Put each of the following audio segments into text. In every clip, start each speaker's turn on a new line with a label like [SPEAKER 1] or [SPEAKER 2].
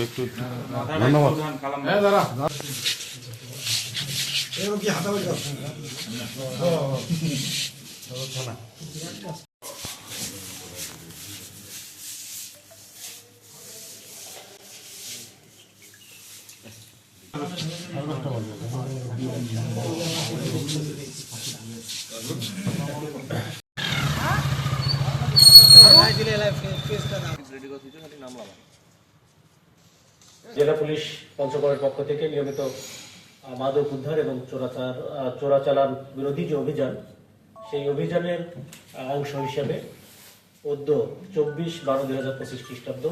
[SPEAKER 1] একটু ধন্যবাদ।
[SPEAKER 2] জেলা পুলিশ পঞ্চগড়ের পক্ষ থেকে নিয়মিত মাদক উদ্ধার এবং চোরাচালান বিরোধী যে অভিযান, সেই অভিযানের অংশ হিসেবে 24/12/2025 খ্রিস্টাব্দ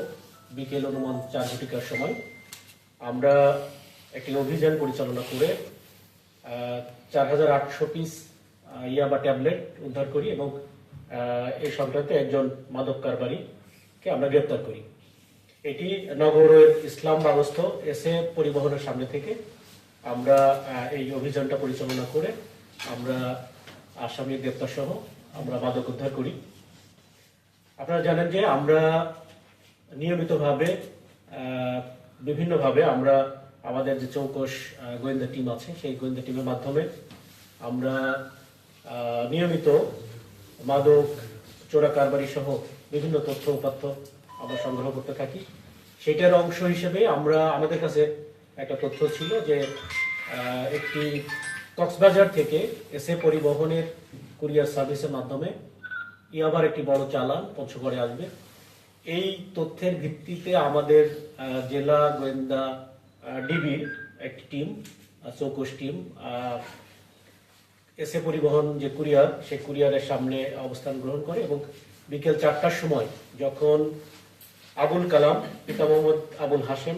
[SPEAKER 2] বিকেল অনুমান 4 ঘটিকার সময় আমরা একটি অভিযান পরিচালনা করে 4800 পিস ইয়াবা ট্যাবলেট উদ্ধার করি এবং এই সংক্রান্তে একজন মাদক কারবারিকে আমরা গ্রেপ্তার করি। এটি নগরের ইসলাম ব্যবস্থ এসএ পরিবহনের সামনে থেকে আমরা এই অভিযানটা পরিচালনা করে আমরা আসামি গ্রেপ্তার সহ আমরা মাদক উদ্ধার করি। আপনারা জানেন যে আমরা নিয়মিতভাবে বিভিন্নভাবে আমরা আমাদের যে চৌকস গোয়েন্দা টিম আছে, সেই গোয়েন্দা টিমের মাধ্যমে আমরা নিয়মিত মাদক চোরা কারবারি সহ বিভিন্ন তথ্য উপাত্ত আমরা সংগ্রহ করতে থাকি। সেটার অংশ হিসেবে আমাদের কাছে একটা তথ্য ছিল যে একটি কক্সবাজার থেকে এসএ পরিবহনের কুরিয়ার সার্ভিসের মাধ্যমে ইয়াবার একটি বড় চালান পঞ্চগড়ে আসবে। এই তথ্যের ভিত্তিতে আমাদের জেলা গোয়েন্দা ডিবির একটি টিম, চৌকস টিম, এসএ পরিবহন যে কুরিয়ার, সেই কুরিয়ারের সামনে অবস্থান গ্রহণ করে এবং বিকেল 4টার সময় যখন আবুল কালাম, পিতা মোহাম্মদ আবুল হাসেম,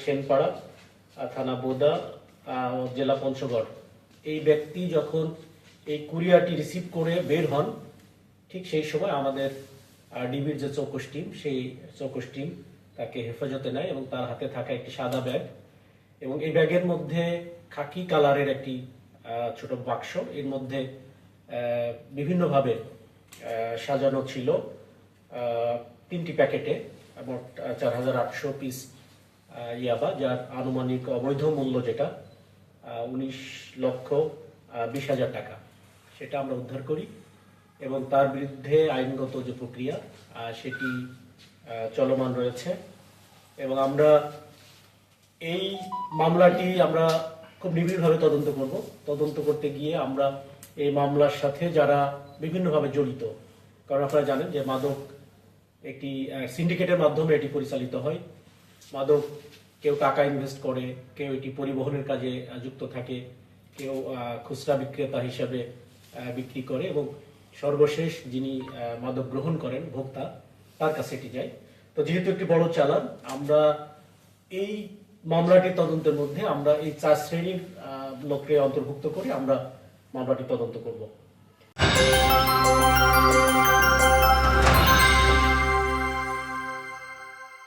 [SPEAKER 2] সেনপাড়া থানা বোদা, জেলা পঞ্চগড়, এই ব্যক্তি যখন এই কুরিয়ারটি রিসিভ করে বের হন, ঠিক সেই সময় আমাদের ডিবির যে চৌকস টিম, সেই চৌকস টিম তাকে হেফাজতে নেয় এবং তার হাতে থাকা একটি সাদা ব্যাগ এবং এই ব্যাগের মধ্যে খাকি কালারের একটি ছোট বাক্স, এর মধ্যে বিভিন্নভাবে সাজানো ছিল 3টি প্যাকেটে মোট 4800 পিস ইয়াবা, যার আনুমানিক অবৈধ মূল্য যেটা 19,20,000 টাকা, সেটা আমরা উদ্ধার করি এবং তার বিরুদ্ধে আইনগত যে প্রক্রিয়া সেটি চলমান রয়েছে। এবং আমরা এই মামলাটি আমরা খুব নিবিড়ভাবে তদন্ত করব। তদন্ত করতে গিয়ে আমরা এই মামলার সাথে যারা বিভিন্নভাবে জড়িত, কারণ আপনারা জানেন যে মাদক একটি সিন্ডিকেটের মাধ্যমে এটি পরিচালিত হয়। মাদক কেউ টাকা ইনভেস্ট করে, কেউ এটি পরিবহনের কাজে যুক্ত থাকে, কেউ খুচরা বিক্রেতা হিসেবে বিক্রি করে এবং সর্বশেষ যিনি মাদক গ্রহণ করেন ভোক্তা, তার কাছে এটি যায়। তো যেহেতু একটি বড় চালান, আমরা এই মামলাটির তদন্তের মধ্যে আমরা এই 4 শ্রেণীর লোককে অন্তর্ভুক্ত করে আমরা মামলাটি তদন্ত করব।